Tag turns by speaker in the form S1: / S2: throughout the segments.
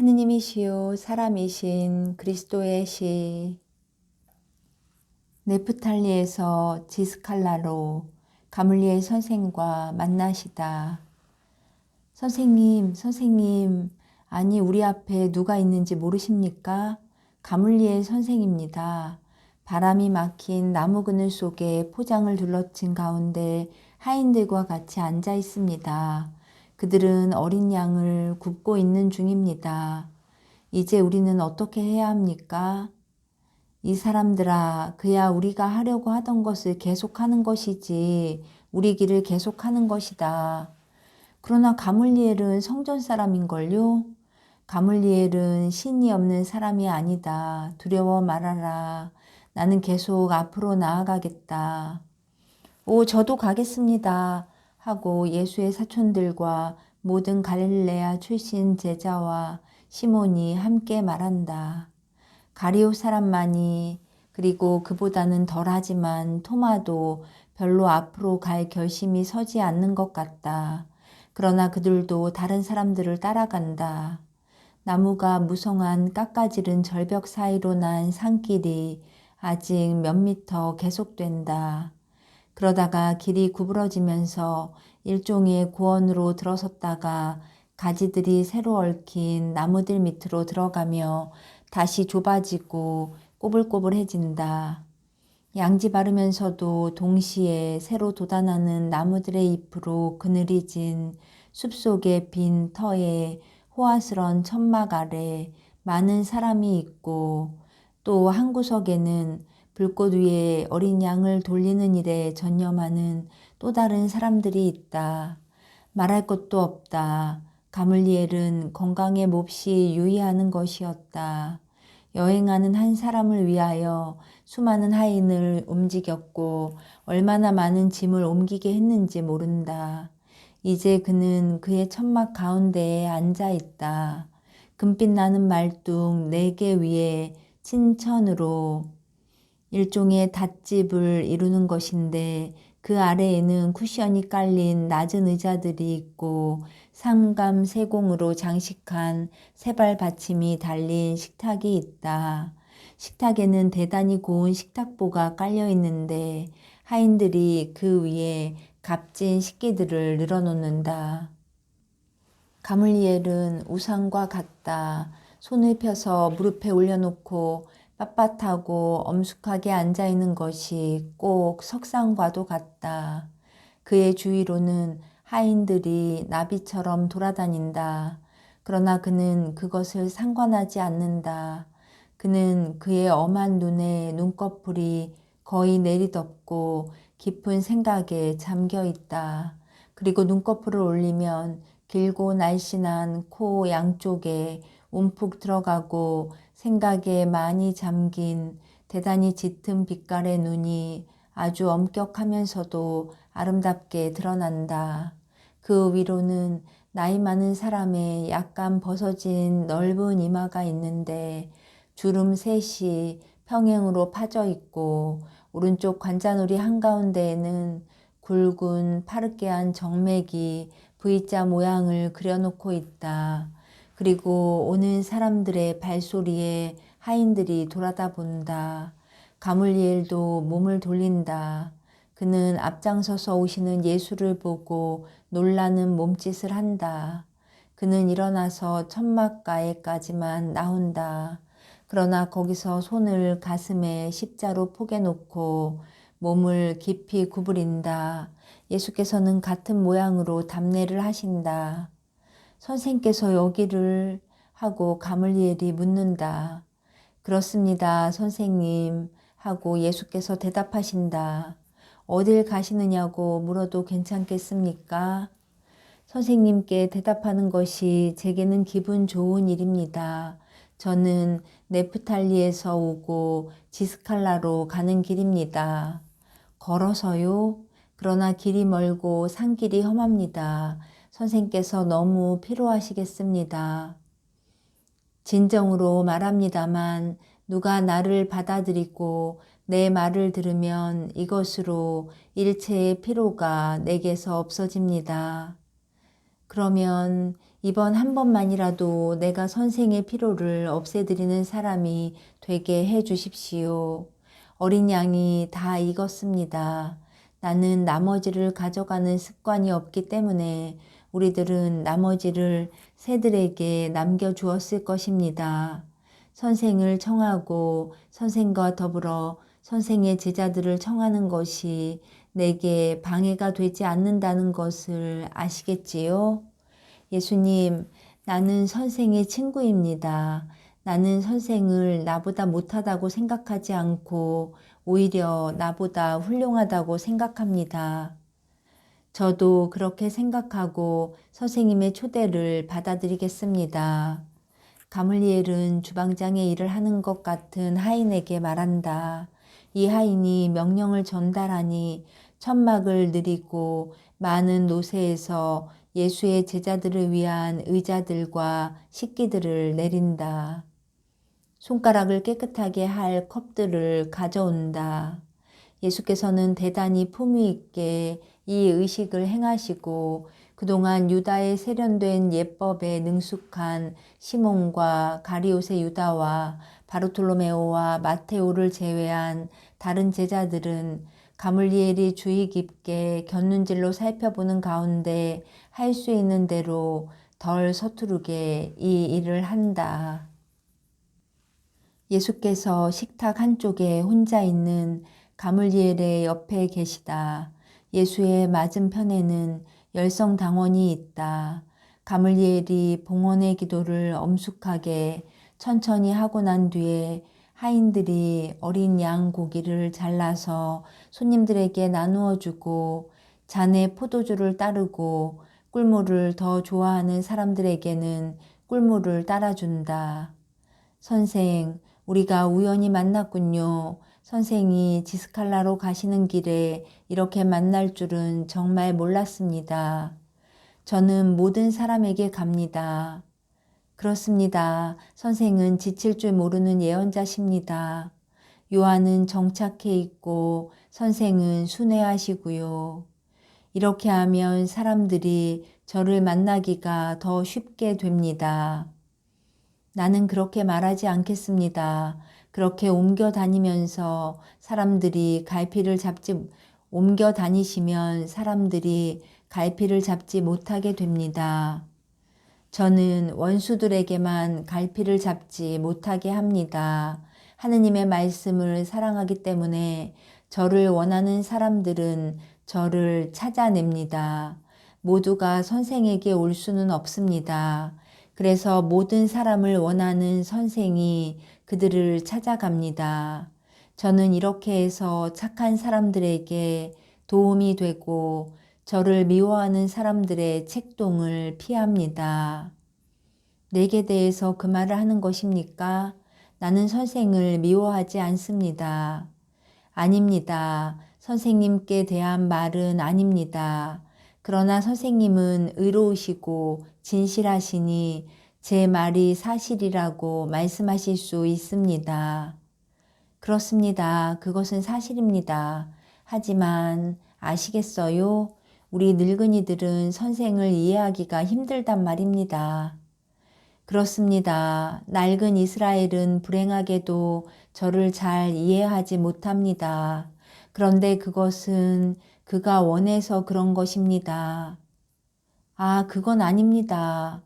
S1: 하느님이시요 사람이신 그리스도의 시. 네프탈리에서 지스칼라로 가물리엘 선생과 만나시다. 선생님, 아니 우리 앞에 누가 있는지 모르십니까? 가물리엘 선생입니다. 바람이 막힌 나무 그늘 속에 포장을 둘러친 가운데 하인들과 같이 앉아 있습니다. 그들은 어린 양을 굽고 있는 중입니다. 이제 우리는 어떻게 해야 합니까? 이 사람들아, 그야 우리가 하려고 하던 것을 계속하는 것이지 우리 길을 계속하는 것이다. 그러나 가물리엘은 성전 사람인걸요? 가물리엘은 신이 없는 사람이 아니다. 두려워 말아라. 나는 계속 앞으로 나아가겠다. 오, 저도 가겠습니다. 하고 예수의 사촌들과 모든 갈릴레아 출신 제자와 시몬이 함께 말한다. 가리오 사람만이, 그리고 그보다는 덜하지만 토마도 별로 앞으로 갈 결심이 서지 않는 것 같다. 그러나 그들도 다른 사람들을 따라간다. 나무가 무성한 깎아지른 절벽 사이로 난 산길이 아직 몇 미터 계속된다. 그러다가 길이 구부러지면서 일종의 고원으로 들어섰다가 가지들이 새로 얽힌 나무들 밑으로 들어가며 다시 좁아지고 꼬불꼬불해진다. 양지 바르면서도 동시에 새로 돋아나는 나무들의 잎으로 그늘이 진 숲속의 빈 터에 호화스런 천막 아래 많은 사람이 있고 또 한 구석에는 불꽃 위에 어린 양을 돌리는 일에 전념하는 또 다른 사람들이 있다. 말할 것도 없다. 가물리엘은 건강에 몹시 유의하는 것이었다. 여행하는 한 사람을 위하여 수많은 하인을 움직였고 얼마나 많은 짐을 옮기게 했는지 모른다. 이제 그는 그의 천막 가운데에 앉아 있다. 금빛 나는 말뚝 4개 위에 친천으로 일종의 닷집을 이루는 것인데 그 아래에는 쿠션이 깔린 낮은 의자들이 있고 삼감세공으로 장식한 세발 받침이 달린 식탁이 있다. 식탁에는 대단히 고운 식탁보가 깔려 있는데 하인들이 그 위에 값진 식기들을 늘어놓는다. 가물리엘은 우상과 같다. 손을 펴서 무릎에 올려놓고 빳빳하고 엄숙하게 앉아있는 것이 꼭 석상과도 같다. 그의 주위로는 하인들이 나비처럼 돌아다닌다. 그러나 그는 그것을 상관하지 않는다. 그는 그의 엄한 눈에 눈꺼풀이 거의 내리덮고 깊은 생각에 잠겨 있다. 그리고 눈꺼풀을 올리면 길고 날씬한 코 양쪽에 움푹 들어가고 생각에 많이 잠긴 대단히 짙은 빛깔의 눈이 아주 엄격하면서도 아름답게 드러난다. 그 위로는 나이 많은 사람의 약간 벗어진 넓은 이마가 있는데 주름 셋이 평행으로 파져 있고 오른쪽 관자놀이 한가운데에는 굵은 파르게한 정맥이 V자 모양을 그려놓고 있다. 그리고 오는 사람들의 발소리에 하인들이 돌아다 본다. 가물리엘도 몸을 돌린다. 그는 앞장서서 오시는 예수를 보고 놀라는 몸짓을 한다. 그는 일어나서 천막가에까지만 나온다. 그러나 거기서 손을 가슴에 십자로 포개놓고 몸을 깊이 구부린다. 예수께서는 같은 모양으로 답례를 하신다. 선생께서 여기를 하고 가물리엘이 묻는다. 그렇습니다, 선생님 하고 예수께서 대답하신다. 어딜 가시느냐고 물어도 괜찮겠습니까? 선생님께 대답하는 것이 제게는 기분 좋은 일입니다. 저는 네프탈리에서 오고 지스칼라로 가는 길입니다. 걸어서요? 그러나 길이 멀고 산길이 험합니다. 선생께서 너무 피로하시겠습니다. 진정으로 말합니다만 누가 나를 받아들이고 내 말을 들으면 이것으로 일체의 피로가 내게서 없어집니다. 그러면 이번 한 번만이라도 내가 선생의 피로를 없애드리는 사람이 되게 해 주십시오. 어린 양이 다 익었습니다. 나는 나머지를 가져가는 습관이 없기 때문에 우리들은 나머지를 새들에게 남겨주었을 것입니다. 선생을 청하고 선생과 더불어 선생의 제자들을 청하는 것이 내게 방해가 되지 않는다는 것을 아시겠지요? 예수님, 나는 선생의 친구입니다. 나는 선생을 나보다 못하다고 생각하지 않고 오히려 나보다 훌륭하다고 생각합니다. 저도 그렇게 생각하고 선생님의 초대를 받아들이겠습니다. 가물리엘은 주방장의 일을 하는 것 같은 하인에게 말한다. 이 하인이 명령을 전달하니 천막을 느리고 많은 노새에서 예수의 제자들을 위한 의자들과 식기들을 내린다. 손가락을 깨끗하게 할 컵들을 가져온다. 예수께서는 대단히 품위 있게 이 의식을 행하시고 그동안 유다에 세련된 예법에 능숙한 시몬과 가리옷의 유다와 바르톨로메오와 마테오를 제외한 다른 제자들은 가물리엘이 주의 깊게 곁눈질로 살펴보는 가운데 할 수 있는 대로 덜 서투르게 이 일을 한다. 예수께서 식탁 한쪽에 혼자 있는 가물리엘의 옆에 계시다. 예수의 맞은편에는 열성당원이 있다. 가물리엘이 봉헌의 기도를 엄숙하게 천천히 하고 난 뒤에 하인들이 어린 양 고기를 잘라서 손님들에게 나누어 주고 잔에 포도주를 따르고 꿀물을 더 좋아하는 사람들에게는 꿀물을 따라준다. 선생, 우리가 우연히 만났군요. 선생이 지스칼라로 가시는 길에 이렇게 만날 줄은 정말 몰랐습니다. 저는 모든 사람에게 갑니다. 그렇습니다. 선생은 지칠 줄 모르는 예언자십니다. 요한은 정착해 있고 선생은 순회하시고요. 이렇게 하면 사람들이 저를 만나기가 더 쉽게 됩니다. 나는 그렇게 말하지 않겠습니다. 그렇게 옮겨 다니시면 사람들이 갈피를 잡지 못하게 됩니다. 저는 원수들에게만 갈피를 잡지 못하게 합니다. 하느님의 말씀을 사랑하기 때문에 저를 원하는 사람들은 저를 찾아냅니다. 모두가 선생에게 올 수는 없습니다. 그래서 모든 사람을 원하는 선생이 그들을 찾아갑니다. 저는 이렇게 해서 착한 사람들에게 도움이 되고 저를 미워하는 사람들의 책동을 피합니다. 내게 대해서 그 말을 하는 것입니까? 나는 선생을 미워하지 않습니다. 아닙니다. 선생님께 대한 말은 아닙니다. 그러나 선생님은 의로우시고 진실하시니 제 말이 사실이라고 말씀하실 수 있습니다. 그렇습니다. 그것은 사실입니다. 하지만 아시겠어요? 우리 늙은이들은 선생을 이해하기가 힘들단 말입니다. 그렇습니다. 낡은 이스라엘은 불행하게도 저를 잘 이해하지 못합니다. 그런데 그것은 그가 원해서 그런 것입니다. 아, 그건 아닙니다.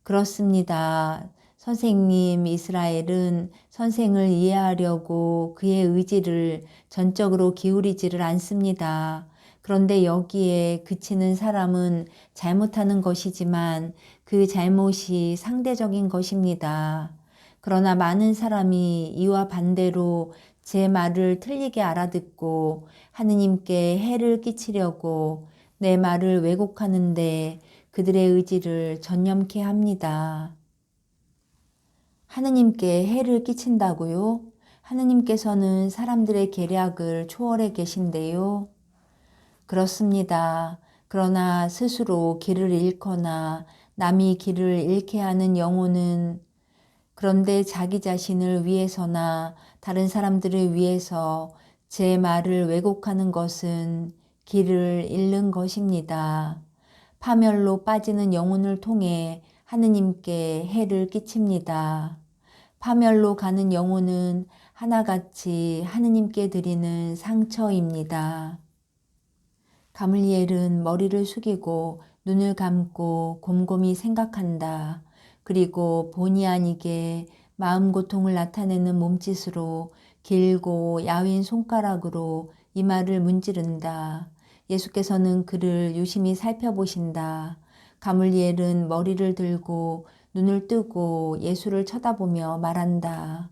S1: 그렇습니다. 선생님, 이스라엘은 선생을 이해하려고 그의 의지를 전적으로 기울이지를 않습니다. 그런데 여기에 그치는 사람은 잘못하는 것이지만 그 잘못이 상대적인 것입니다. 그러나 많은 사람이 이와 반대로 제 말을 틀리게 알아듣고 하느님께 해를 끼치려고 내 말을 왜곡하는데 그들의 의지를 전념케 합니다. 하느님께 해를 끼친다고요? 하느님께서는 사람들의 계략을 초월해 계신데요. 그렇습니다. 그러나 스스로 길을 잃거나 남이 길을 잃게 하는 영혼은 그런데 자기 자신을 위해서나 다른 사람들을 위해서 제 말을 왜곡하는 것은 길을 잃는 것입니다. 파멸로 빠지는 영혼을 통해 하느님께 해를 끼칩니다. 파멸로 가는 영혼은 하나같이 하느님께 드리는 상처입니다. 가물리엘은 머리를 숙이고 눈을 감고 곰곰이 생각한다. 그리고 본의 아니게 마음 고통을 나타내는 몸짓으로 길고 야윈 손가락으로 이마를 문지른다. 예수께서는 그를 유심히 살펴보신다. 가물리엘은 머리를 들고 눈을 뜨고 예수를 쳐다보며 말한다.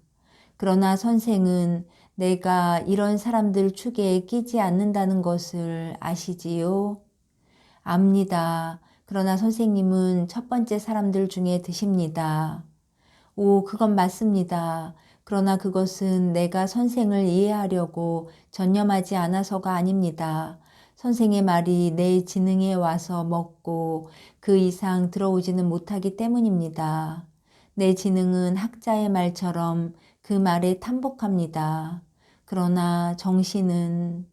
S1: 그러나 선생은 내가 이런 사람들 축에 끼지 않는다는 것을 아시지요? 압니다. 그러나 선생님은 첫 번째 사람들 중에 드십니다. 오, 그건 맞습니다. 그러나 그것은 내가 선생을 이해하려고 전념하지 않아서가 아닙니다. 선생의 말이 내 지능에 와서 먹고 그 이상 들어오지는 못하기 때문입니다. 내 지능은 학자의 말처럼 그 말에 탐복합니다. 그러나 정신은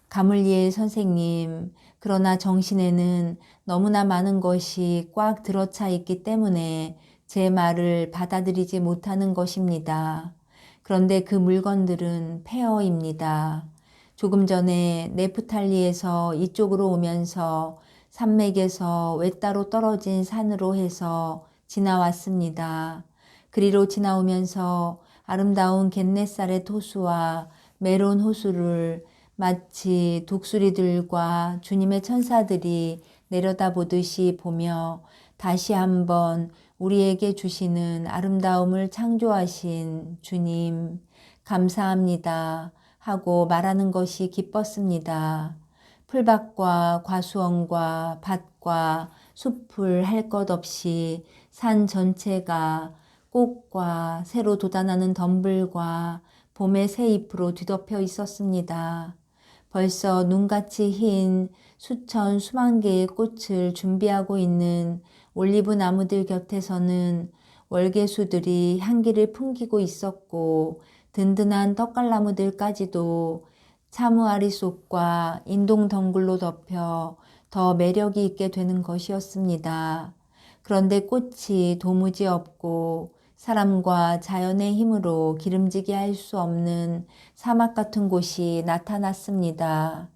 S1: 가물리엘 선생님, 그러나 정신에는 너무나 많은 것이 꽉 들어차 있기 때문에 제 말을 받아들이지 못하는 것입니다. 그런데 그 물건들은 폐허입니다. 조금 전에 네프탈리에서 이쪽으로 오면서 산맥에서 외따로 떨어진 산으로 해서 지나왔습니다. 그리로 지나오면서 아름다운 겟네살의 호수와 메론 호수를 마치 독수리들과 주님의 천사들이 내려다보듯이 보며 다시 한번 우리에게 주시는 아름다움을 창조하신 주님 감사합니다 하고 말하는 것이 기뻤습니다. 풀밭과 과수원과 밭과 숲을 할 것 없이 산 전체가 꽃과 새로 돋아나는 덤불과 봄의 새 잎으로 뒤덮여 있었습니다. 벌써 눈같이 흰 수천 수만 개의 꽃을 준비하고 있는 올리브 나무들 곁에서는 월계수들이 향기를 풍기고 있었고 든든한 떡갈나무들까지도 차무아리 쏙과 인동 덩굴로 덮여 더 매력이 있게 되는 것이었습니다. 그런데 꽃이 도무지 없고 사람과 자연의 힘으로 기름지게 할 수 없는 사막 같은 곳이 나타났습니다.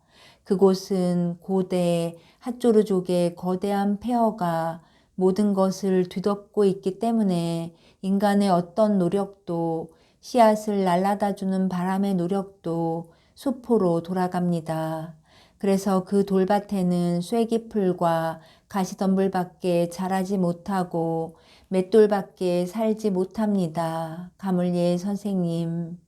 S1: 그곳은 고대 핫조르족의 거대한 폐허가 모든 것을 뒤덮고 있기 때문에 인간의 어떤 노력도 씨앗을 날라다 주는 바람의 노력도 수포로 돌아갑니다. 그래서 그 돌밭에는 쐐기풀과 가시덤불밖에 자라지 못하고 맷돌밖에 살지 못합니다. 가물리엘 선생님.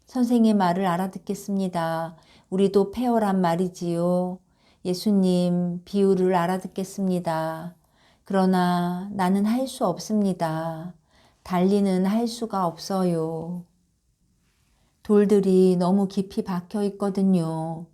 S1: 선생의 말을 알아듣겠습니다. 우리도 폐허란 말이지요. 예수님 비유를 알아듣겠습니다. 그러나 나는 할 수 없습니다. 달리는 할 수가 없어요. 돌들이 너무 깊이 박혀 있거든요.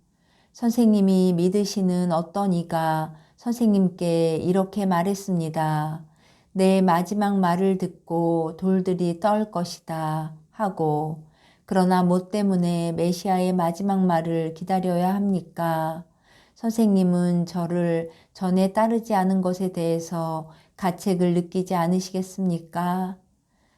S1: 선생님이 믿으시는 어떤 이가 선생님께 이렇게 말했습니다. 내 마지막 말을 듣고 돌들이 떨 것이다 하고 그러나 뭐 때문에 메시아의 마지막 말을 기다려야 합니까? 선생님은 저를 전에 따르지 않은 것에 대해서 가책을 느끼지 않으시겠습니까?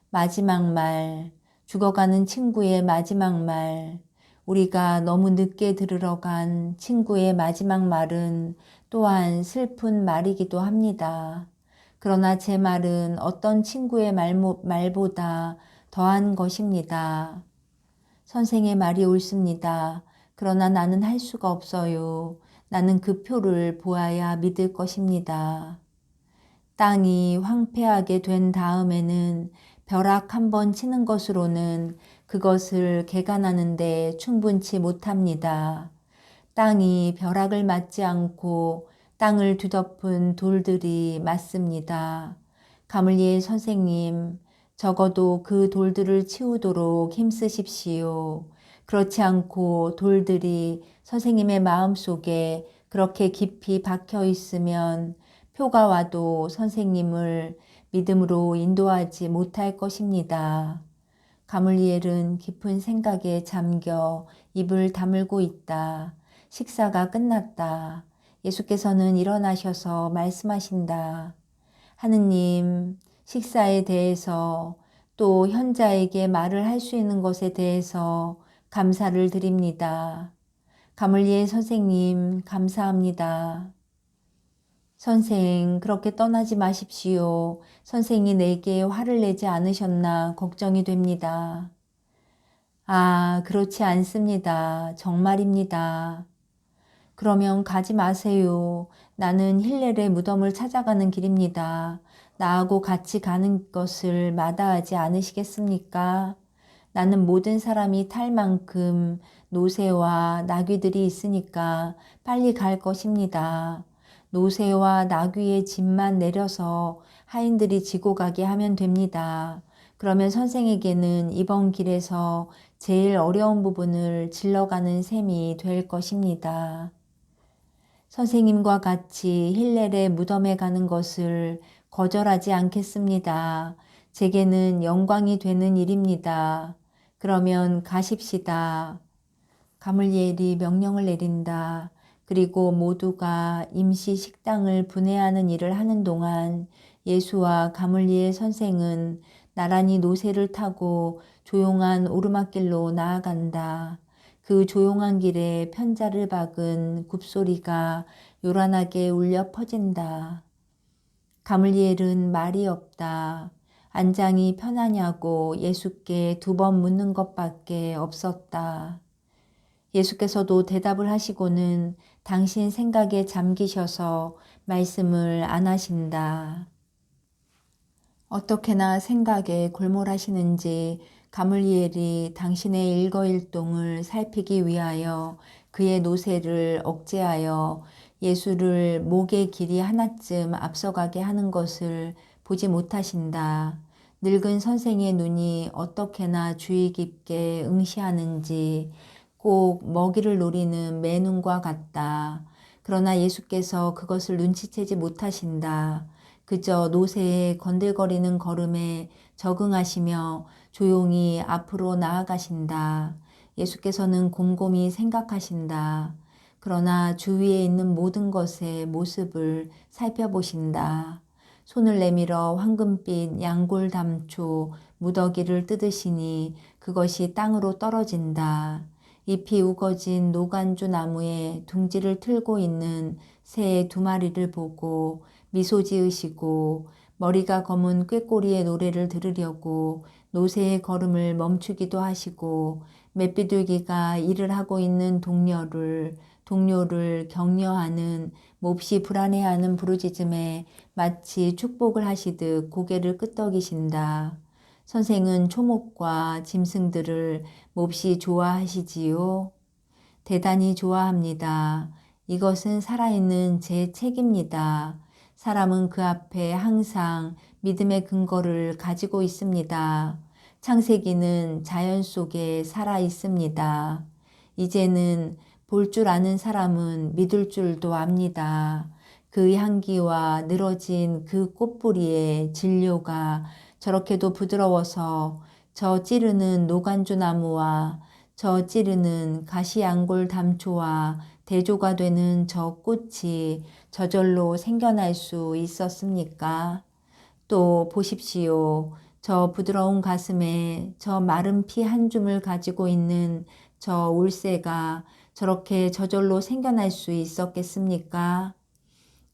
S1: 마지막 말, 죽어가는 친구의 마지막 말, 우리가 너무 늦게 들으러 간 친구의 마지막 말은 또한 슬픈 말이기도 합니다. 그러나 제 말은 어떤 친구의 말보다 더한 것입니다. 선생의 말이 옳습니다. 그러나 나는 할 수가 없어요. 나는 그 표를 보아야 믿을 것입니다. 땅이 황폐하게 된 다음에는 벼락 한 번 치는 것으로는 그것을 개간하는데 충분치 못합니다. 땅이 벼락을 맞지 않고 땅을 뒤덮은 돌들이 맞습니다. 가물리엘 선생님, 적어도 그 돌들을 치우도록 힘쓰십시오. 그렇지 않고 돌들이 선생님의 마음속에 그렇게 깊이 박혀 있으면 표가 와도 선생님을 믿음으로 인도하지 못할 것입니다. 가물리엘은 깊은 생각에 잠겨 입을 다물고 있다. 식사가 끝났다. 예수께서는 일어나셔서 말씀하신다. 하느님, 식사에 대해서 또 현자에게 말을 할 수 있는 것에 대해서 감사를 드립니다. 가물리엘 선생님, 감사합니다. 선생, 그렇게 떠나지 마십시오. 선생이 내게 화를 내지 않으셨나 걱정이 됩니다. 아, 그렇지 않습니다. 정말입니다. 그러면 가지 마세요. 나는 힐렐의 무덤을 찾아가는 길입니다. 나하고 같이 가는 것을 마다하지 않으시겠습니까? 나는 모든 사람이 탈 만큼 노새와 나귀들이 있으니까 빨리 갈 것입니다. 노새와 나귀의 짐만 내려서 하인들이 지고 가게 하면 됩니다. 그러면 선생에게는 이번 길에서 제일 어려운 부분을 질러가는 셈이 될 것입니다. 선생님과 같이 힐렐의 무덤에 가는 것을 거절하지 않겠습니다. 제게는 영광이 되는 일입니다. 그러면 가십시다. 가물리엘이 명령을 내린다. 그리고 모두가 임시 식당을 분해하는 일을 하는 동안 예수와 가물리엘 선생은 나란히 노새를 타고 조용한 오르막길로 나아간다. 그 조용한 길에 편자를 박은 굽소리가 요란하게 울려 퍼진다. 가물리엘은 말이 없다. 안장이 편하냐고 예수께 2번 묻는 것밖에 없었다. 예수께서도 대답을 하시고는 당신 생각에 잠기셔서 말씀을 안 하신다. 어떻게나 생각에 골몰하시는지 가물리엘이 당신의 일거일동을 살피기 위하여 그의 노새를 억제하여 예수를 목의 길이 하나쯤 앞서가게 하는 것을 보지 못하신다. 늙은 선생의 눈이 어떻게나 주의 깊게 응시하는지 꼭 먹이를 노리는 매눈과 같다. 그러나 예수께서 그것을 눈치채지 못하신다. 그저 노새의 건들거리는 걸음에 적응하시며 조용히 앞으로 나아가신다. 예수께서는 곰곰이 생각하신다. 그러나 주위에 있는 모든 것의 모습을 살펴보신다. 손을 내밀어 황금빛 양골 담초 무더기를 뜯으시니 그것이 땅으로 떨어진다. 잎이 우거진 노간주 나무에 둥지를 틀고 있는 새 2마리를 보고 미소 지으시고 머리가 검은 꾀꼬리의 노래를 들으려고 노새의 걸음을 멈추기도 하시고 맷비둘기가 일을 하고 있는 동료를 격려하는 몹시 불안해하는 부르짖음에 마치 축복을 하시듯 고개를 끄덕이신다. 선생은 초목과 짐승들을 몹시 좋아하시지요? 대단히 좋아합니다. 이것은 살아있는 제 책입니다. 사람은 그 앞에 항상 믿음의 근거를 가지고 있습니다. 창세기는 자연 속에 살아 있습니다. 이제는 볼 줄 아는 사람은 믿을 줄도 압니다. 그 향기와 늘어진 그 꽃뿌리의 진료가 저렇게도 부드러워서 저 찌르는 노간주 나무와 저 찌르는 가시양골 담초와 대조가 되는 저 꽃이 저절로 생겨날 수 있었습니까? 또 보십시오. 저 부드러운 가슴에 저 마른 피 한 줌을 가지고 있는 저 울새가 저렇게 저절로 생겨날 수 있었겠습니까?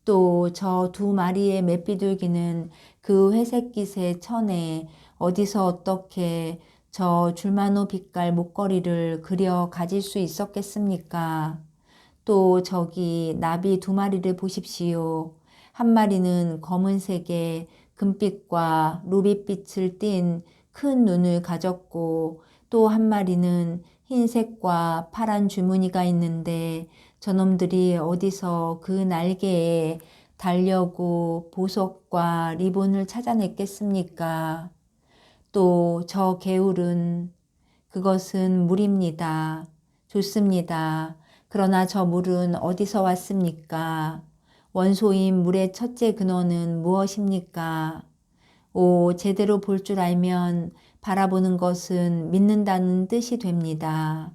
S1: 또 저 2마리의 맷비둘기는 그 회색깃의 천에 어디서 어떻게 저 줄마노 빛깔 목걸이를 그려 가질 수 있었겠습니까? 또 저기 나비 2마리를 보십시오. 한 마리는 검은색의 금빛과 루비빛을 띤 큰 눈을 가졌고 또 한 마리는 흰색과 파란 주무늬가 있는데 저놈들이 어디서 그 날개에 달려고 보석과 리본을 찾아냈겠습니까? 또 저 개울은 그것은 물입니다. 좋습니다. 그러나 저 물은 어디서 왔습니까? 원소인 물의 첫째 근원은 무엇입니까? 오, 제대로 볼 줄 알면 바라보는 것은 믿는다는 뜻이 됩니다.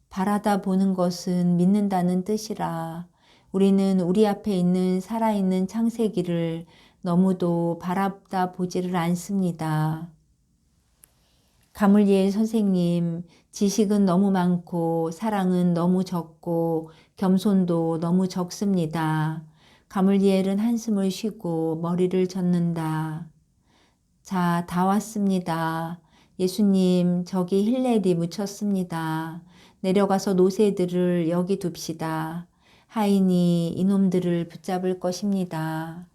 S1: 바라다 보는 것은 믿는다는 뜻이라. 우리는 우리 앞에 있는 살아있는 창세기를 너무도 바라다 보지를 않습니다. 가물리엘 선생님, 지식은 너무 많고 사랑은 너무 적고 겸손도 너무 적습니다. 가물리엘은 한숨을 쉬고 머리를 젓는다. 자, 다 왔습니다. 예수님, 저기 힐렐이 묻혔습니다. 내려가서 노새들을 여기 둡시다. 하인이 이놈들을 붙잡을 것입니다.